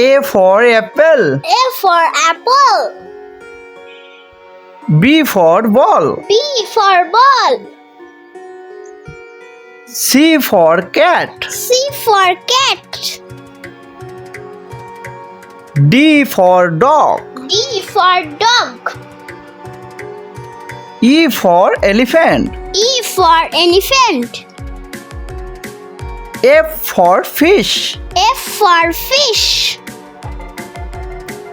A for apple. A for apple. B for ball. B for ball. C for cat. C for cat. D for dog. D for dog. E for elephant. E for elephant. F for fish. F for fish.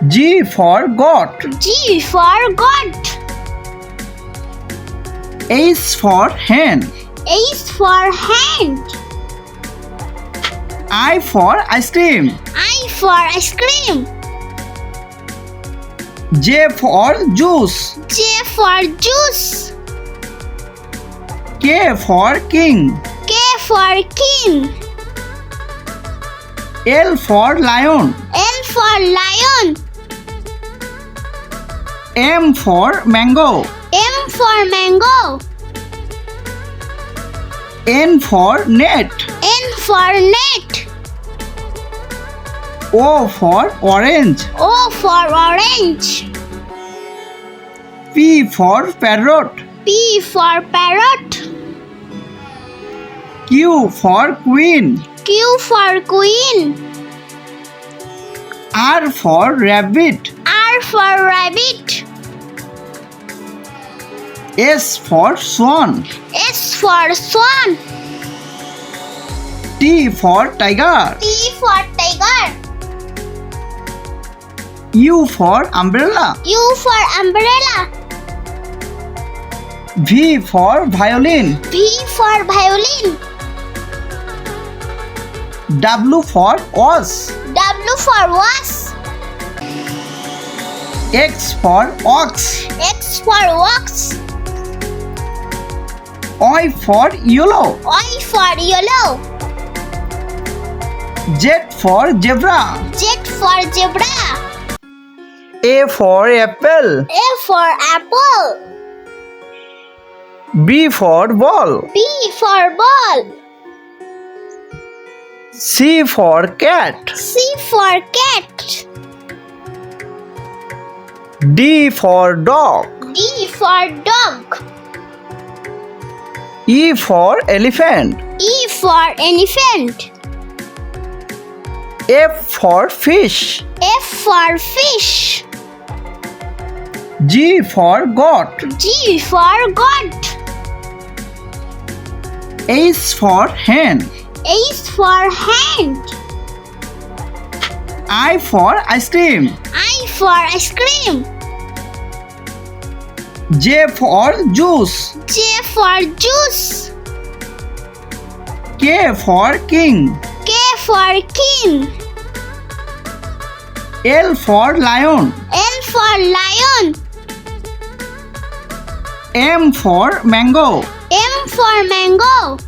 G for goat. G for goat. H for hen. H for hand. I for ice cream. I for ice cream. J for juice. J for juice. K for king. K for king. L for lion. L for lion. M for mango. M for mango. N for net. N for net. O for orange. O for orange. P for parrot. P for parrot. Q for queen. Q for queen. R for rabbit. R for rabbit. S for swan. S for swan. T for tiger. T for tiger. U for umbrella. U for umbrella. V for violin. V for violin. W for was. W for was. X for ox. X for ox. Y for yellow. Y for yellow. Z for zebra. Z for zebra. A for apple. A for apple. B for ball. B for ball. C for cat. C for cat. D for dog. D for dog. E for elephant. E for elephant. F for fish. F for fish. G for goat. G for goat. H for hen. H for hand. I for ice cream. I for ice cream. J for juice. J for juice. K for king. K for king. L for lion. L for lion. M for mango. M for mango.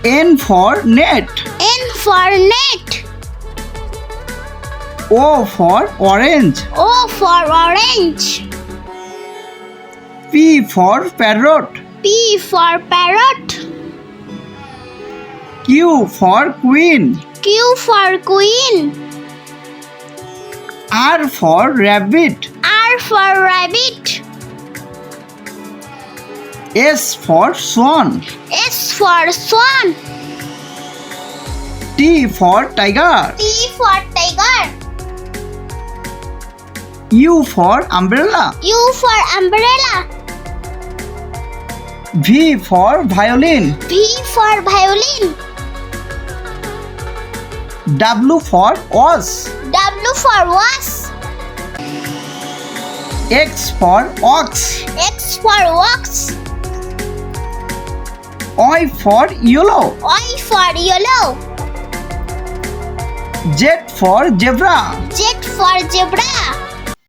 N for net. N for net. O for orange. O for orange. P for parrot. P for parrot. Q for queen. Q for queen. R for rabbit. R for rabbit. S for swan. S for swan. T for tiger. T for tiger. U for umbrella. U for umbrella. V for violin. V for violin. W for was. W for was. X for ox. X for ox. Y for yellow. Y for yellow. Z for zebra. Z for zebra.